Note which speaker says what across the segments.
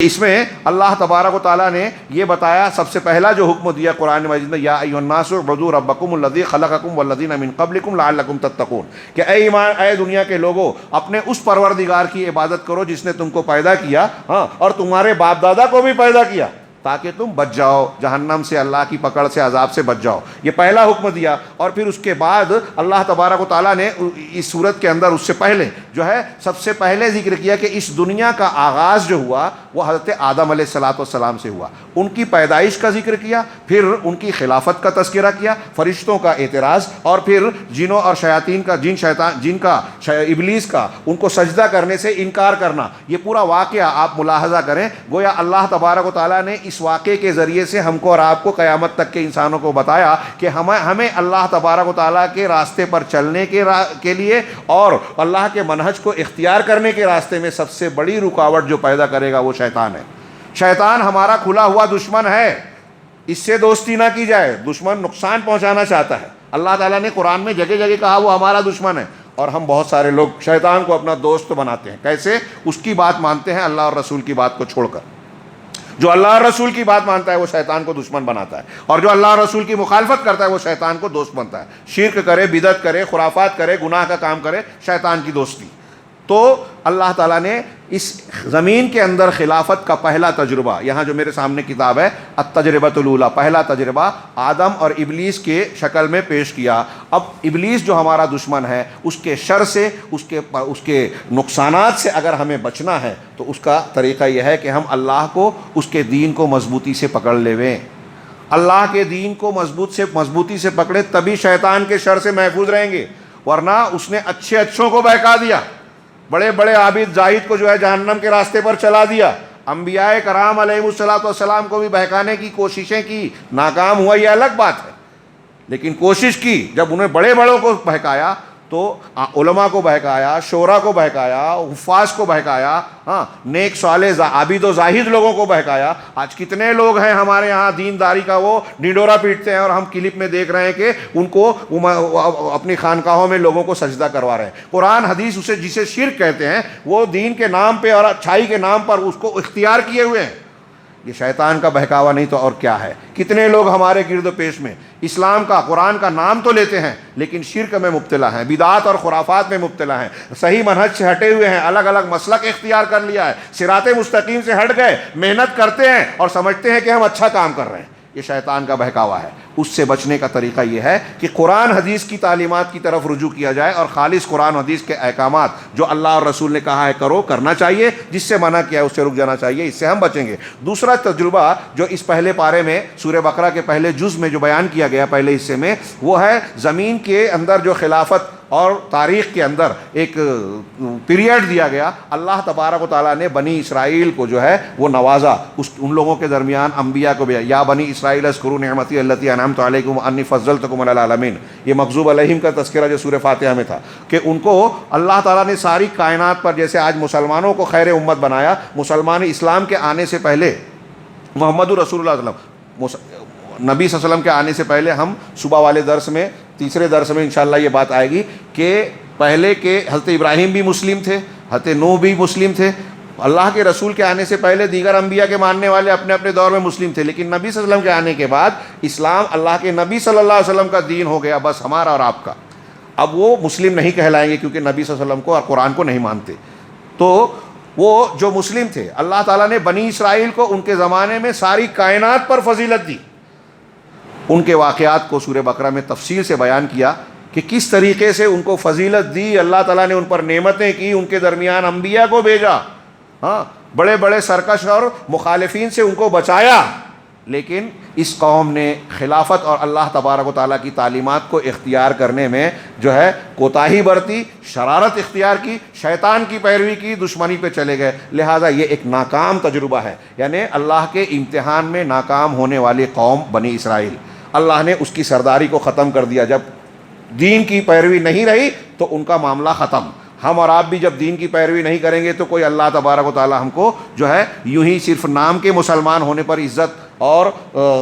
Speaker 1: اس میں اللہ تبارک و تعالیٰ نے یہ بتایا، سب سے پہلا جو حکم دیا قرآن مجید میں، یا ایھا الناس اعبدوا ربکم الذی خلقکم والذین من قبلکم لعلکم تتقون، کہ اے دنیا کے لوگوں، اپنے اس پروردگار کی عبادت کرو جس نے تم کو پیدا کیا، ہاں، اور تمہارے باپ دادا کو بھی پیدا کیا، تاکہ تم بچ جاؤ جہنم سے، اللہ کی پکڑ سے، عذاب سے بچ جاؤ۔ یہ پہلا حکم دیا، اور پھر اس کے بعد اللہ تبارک و تعالیٰ نے اس صورت کے اندر اس سے پہلے جو ہے سب سے پہلے ذکر کیا کہ اس دنیا کا آغاز جو ہوا وہ حضرت آدم علیہ السلام سے ہوا، ان کی پیدائش کا ذکر کیا، پھر ان کی خلافت کا تذکرہ کیا، فرشتوں کا اعتراض، اور پھر جنوں اور شیاطین کا، جن کا ابلیس کا ان کو سجدہ کرنے سے انکار کرنا۔ یہ پورا واقعہ آپ ملاحظہ کریں، گویا اللہ تبارک و تعالیٰ نے اس واقعے کے ذریعے سے ہم کو اور آپ کو قیامت تک کے انسانوں کو بتایا کہ ہمیں اللہ تبارک و تعالیٰ کے راستے پر چلنے کے لیے اور اللہ کے منہج کو اختیار کرنے کے راستے میں سب سے بڑی رکاوٹ جو پیدا کرے گا وہ شیطان ہے۔ شیطان ہمارا کھلا ہوا دشمن ہے، اس سے دوستی نہ کی جائے، دشمن نقصان پہنچانا چاہتا ہے۔ اللہ تعالیٰ نے قرآن میں جگہ جگہ کہا وہ ہمارا دشمن ہے، اور ہم بہت سارے لوگ شیطان کو اپنا دوست بناتے ہیں۔ کیسے؟ اس کی بات مانتے ہیں اللہ اور رسول کی بات کو چھوڑ کر۔ جو اللہ اور رسول کی بات مانتا ہے وہ شیطان کو دشمن بناتا ہے، اور جو اللہ اور رسول کی مخالفت کرتا ہے وہ شیطان کو دوست بنتا ہے۔ شرک کرے، بدعت کرے، خرافات کرے، گناہ کا کام کرے، شیطان کی دوستی۔ تو اللہ تعالیٰ نے اس زمین کے اندر خلافت کا پہلا تجربہ، یہاں جو میرے سامنے کتاب ہے التجربۃ الاولیٰ، پہلا تجربہ آدم اور ابلیس کے شکل میں پیش کیا۔ اب ابلیس جو ہمارا دشمن ہے، اس کے شر سے، اس کے نقصانات سے اگر ہمیں بچنا ہے تو اس کا طریقہ یہ ہے کہ ہم اللہ کو، اس کے دین کو مضبوطی سے پکڑ لیویں۔ اللہ کے دین کو مضبوطی سے پکڑے تبھی شیطان کے شر سے محفوظ رہیں گے، ورنہ اس نے اچھوں کو بہکا دیا، بڑے بڑے عابد زاہد کو جو ہے جہنم کے راستے پر چلا دیا، انبیاء کرام علیہ السلام کو بھی بہکانے کی کوششیں کی، ناکام ہوا یہ الگ بات ہے، لیکن کوشش کی۔ جب انہیں بڑے بڑوں کو بہکایا تو علماء کو بہکایا، شورا کو بہکایا، حفاظ کو بہکایا، ہاں، نیک صالح عابد و زاہد لوگوں کو بہکایا۔ آج کتنے لوگ ہیں ہمارے ہاں دینداری کا وہ ڈنڈورا پیٹتے ہیں، اور ہم کلپ میں دیکھ رہے ہیں کہ ان کو اپنی خانقاہوں میں لوگوں کو سجدہ کروا رہے ہیں۔ قرآن حدیث جسے شرک کہتے ہیں، وہ دین کے نام پہ اور اچھائی کے نام پر اس کو اختیار کیے ہوئے ہیں۔ یہ شیطان کا بہکاوا نہیں تو اور کیا ہے؟ کتنے لوگ ہمارے گرد و پیش میں اسلام کا، قرآن کا نام تو لیتے ہیں لیکن شرک میں مبتلا ہیں، بدعات اور خرافات میں مبتلا ہیں، صحیح منہج سے ہٹے ہوئے ہیں، الگ الگ مسلک اختیار کر لیا ہے، صراط مستقیم سے ہٹ گئے، محنت کرتے ہیں اور سمجھتے ہیں کہ ہم اچھا کام کر رہے ہیں۔ یہ شیطان کا بہکاوا ہے۔ اس سے بچنے کا طریقہ یہ ہے کہ قرآن حدیث کی تعلیمات کی طرف رجوع کیا جائے، اور خالص قرآن حدیث کے احکامات جو اللہ اور رسول نے کہا ہے کرنا چاہیے، جس سے منع کیا ہے اس سے رک جانا چاہیے، اس سے ہم بچیں گے۔ دوسرا تجربہ جو اس پہلے پارے میں سورہ بقرہ کے پہلے جز میں جو بیان کیا گیا پہلے حصے میں، وہ ہے زمین کے اندر جو خلافت اور تاریخ کے اندر ایک پیریڈ دیا گیا۔ اللہ تبارک و تعالیٰ نے بنی اسرائیل کو جو ہے وہ نوازا، ان لوگوں کے درمیان انبیاء کو بھی، یا بنی اسرائیل اذکروا نعمتی التی انعمت علیکم انی فضلتکم علی العالمین، یہ مغضوب علیہم کا تذکرہ جو سورہ فاتحہ میں تھا، کہ ان کو اللہ تعالیٰ نے ساری کائنات پر، جیسے آج مسلمانوں کو خیر امت بنایا، مسلمان اسلام کے آنے سے پہلے محمد رسول اللہ صلی اللہ علیہ وسلم، نبی صلی اللہ علیہ وسلم کے آنے سے پہلے، ہم صبح والے درس میں، تیسرے درس میں انشاءاللہ یہ بات آئے گی کہ پہلے کے حضرت ابراہیم بھی مسلم تھے، حضرت نوح بھی مسلم تھے، اللہ کے رسول کے آنے سے پہلے دیگر انبیاء کے ماننے والے اپنے اپنے دور میں مسلم تھے، لیکن نبی صلی اللہ علیہ وسلم کے آنے کے بعد اسلام اللہ کے نبی صلی اللہ علیہ وسلم کا دین ہو گیا، بس ہمارا اور آپ کا۔ اب وہ مسلم نہیں کہلائیں گے کیونکہ نبی صلی اللہ علیہ وسلم کو اور قرآن کو نہیں مانتے۔ تو وہ جو مسلم تھے، اللہ تعالیٰ نے بنی اسرائیل کو ان کے زمانے میں ساری کائنات پر فضیلت دی۔ ان کے واقعات کو سورہ بقرہ میں تفصیل سے بیان کیا کہ کس طریقے سے ان کو فضیلت دی، اللہ تعالیٰ نے ان پر نعمتیں کی، ان کے درمیان انبیاء کو بھیجا، ہاں، بڑے بڑے سرکش اور مخالفین سے ان کو بچایا، لیکن اس قوم نے خلافت اور اللہ تبارک و تعالیٰ کی تعلیمات کو اختیار کرنے میں جو ہے کوتاہی برتی، شرارت اختیار کی، شیطان کی پیروی کی، دشمنی پہ چلے گئے۔ لہٰذا یہ ایک ناکام تجربہ ہے، یعنی اللہ کے امتحان میں ناکام ہونے والی قوم بنی اسرائیل، اللہ نے اس کی سرداری کو ختم کر دیا۔ جب دین کی پیروی نہیں رہی تو ان کا معاملہ ختم۔ ہم اور آپ بھی جب دین کی پیروی نہیں کریں گے تو کوئی اللہ تبارک و تعالی ہم کو جو ہے یوں ہی صرف نام کے مسلمان ہونے پر عزت اور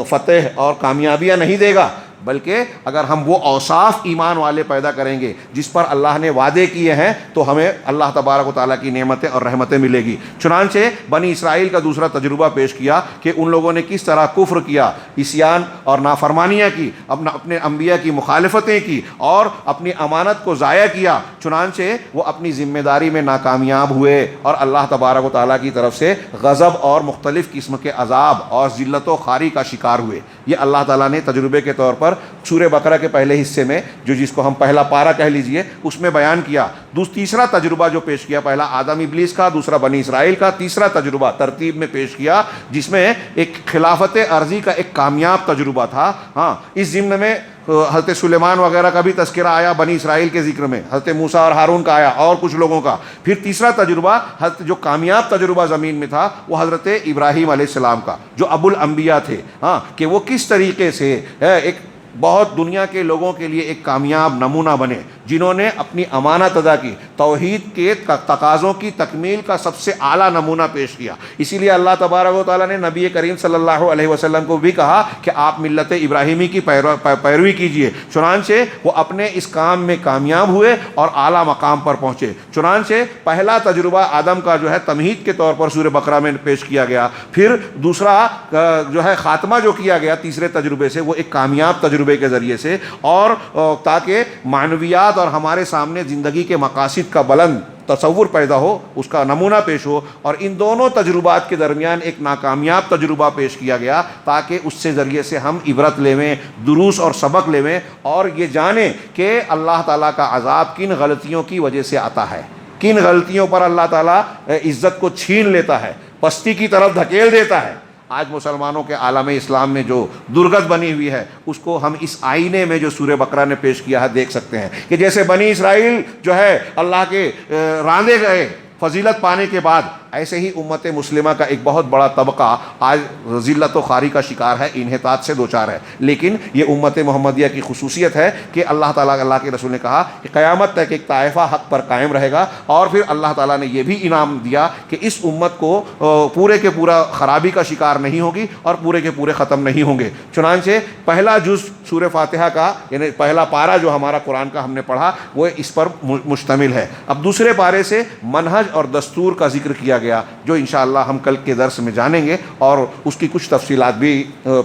Speaker 1: فتح اور کامیابیاں نہیں دے گا، بلکہ اگر ہم وہ اوصاف ایمان والے پیدا کریں گے جس پر اللہ نے وعدے کیے ہیں تو ہمیں اللہ تبارک و تعالیٰ کی نعمتیں اور رحمتیں ملے گی۔ چنانچہ بنی اسرائیل کا دوسرا تجربہ پیش کیا کہ ان لوگوں نے کس طرح کفر کیا، عصیان اور نافرمانیاں کی، اپنے انبیاء کی مخالفتیں کی اور اپنی امانت کو ضائع کیا، چنانچہ وہ اپنی ذمہ داری میں ناکامیاب ہوئے اور اللہ تبارک و تعالیٰ کی طرف سے غضب اور مختلف قسم کے عذاب اور ذلت و خواری کا شکار ہوئے۔ یہ اللہ تعالیٰ نے تجربے کے طور پر سورہ بقرہ کے پہلے حصے میں جس کو ہم پہلا پارہ کہہ لیجئے اس میں بیان کیا۔ تیسرا تجربہ جو پیش کیا، پہلا آدم ابلیس کا، دوسرا بنی اسرائیل کا، تیسرا تجربہ ترتیب میں پیش کیا جس میں ایک خلافت عرضی کا ایک کامیاب تجربہ تھا۔ ہاں، اس ضمن میں حضرت سلیمان وغیرہ کا بھی تذکرہ آیا، بنی اسرائیل کے ذکر میں حضرت موسیٰ اور ہارون کا آیا اور کچھ لوگوں کا۔ پھر تیسرا تجربہ جو کامیاب تجربہ زمین میں تھا وہ حضرت ابراہیم علیہ السلام کا، جو ابو الانبیاء تھے، ہاں، کہ وہ کس طریقے سے ایک بہت دنیا کے لوگوں کے لیے ایک کامیاب نمونہ بنے، جنہوں نے اپنی امانت ادا کی، توحید کے تقاضوں کی تکمیل کا سب سے اعلیٰ نمونہ پیش کیا۔ اسی لیے اللہ تبارک و تعالیٰ نے نبی کریم صلی اللہ علیہ وسلم کو بھی کہا کہ آپ ملت ابراہیمی کی پیروی کیجیے۔ چنانچہ وہ اپنے اس کام میں کامیاب ہوئے اور اعلیٰ مقام پر پہنچے۔ چنانچہ پہلا تجربہ آدم کا جو ہے تمہید کے طور پر سورہ بقرہ میں پیش کیا گیا، پھر دوسرا جو ہے خاتمہ جو کیا گیا تیسرے تجربے سے وہ ایک کامیاب تجربے کے ذریعے سے، اور تاکہ معنویات اور ہمارے سامنے زندگی کے مقاصد کا بلند تصور پیدا ہو، اس کا نمونہ پیش ہو۔ اور ان دونوں تجربات کے درمیان ایک ناکامیاب تجربہ پیش کیا گیا تاکہ اس سے ذریعے سے ہم عبرت لیویں، دروس اور سبق لیویں، اور یہ جانیں کہ اللہ تعالیٰ کا عذاب کن غلطیوں کی وجہ سے آتا ہے، کن غلطیوں پر اللہ تعالیٰ عزت کو چھین لیتا ہے، پستی کی طرف دھکیل دیتا ہے۔ آج مسلمانوں کے عالم اسلام میں جو درگت بنی ہوئی ہے اس کو ہم اس آئینے میں جو سورہ بقرہ نے پیش کیا ہے دیکھ سکتے ہیں کہ جیسے بنی اسرائیل جو ہے اللہ کے راندے گئے فضیلت پانے کے بعد، ایسے ہی امت مسلمہ کا ایک بہت بڑا طبقہ آج ذلت و خواری کا شکار ہے، انحطاط سے دوچار ہے۔ لیکن یہ امت محمدیہ کی خصوصیت ہے کہ اللہ تعالیٰ اللہ کے رسول نے کہا کہ قیامت تک ایک طائفہ حق پر قائم رہے گا، اور پھر اللہ تعالیٰ نے یہ بھی انعام دیا کہ اس امت کو پورے کے پورا خرابی کا شکار نہیں ہوگی اور پورے کے پورے ختم نہیں ہوں گے۔ چنانچہ پہلا جز سورہ فاتحہ کا، یعنی پہلا پارہ جو ہمارا قرآن کا ہم نے پڑھا وہ اس پر مشتمل ہے۔ اب دوسرے پارے سے منہج اور دستور کا ذکر کیا گیا جو انشاءاللہ ہم کل کے درس میں جانیں گے، اور اس کی کچھ تفصیلات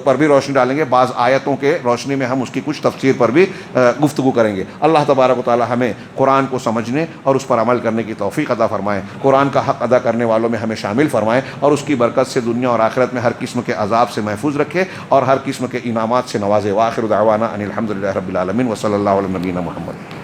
Speaker 1: پر بھی روشنی ڈالیں گے، بعض آیتوں کے روشنی میں ہم اس کی کچھ تفسیر پر بھی گفتگو کریں گے۔ اللہ تبارک و تعالی ہمیں قرآن کو سمجھنے اور اس پر عمل کرنے کی توفیق عطا فرمائیں، قرآن کا حق ادا کرنے والوں میں ہمیں شامل فرمائیں، اور اس کی برکت سے دنیا اور آخرت میں ہر قسم کے عذاب سے محفوظ رکھے اور ہر قسم کے انعامات سے نوازے۔ وآخر دعوانا ان الحمد للہ رب العالمین وصلی اللہ علی نبینا محمد۔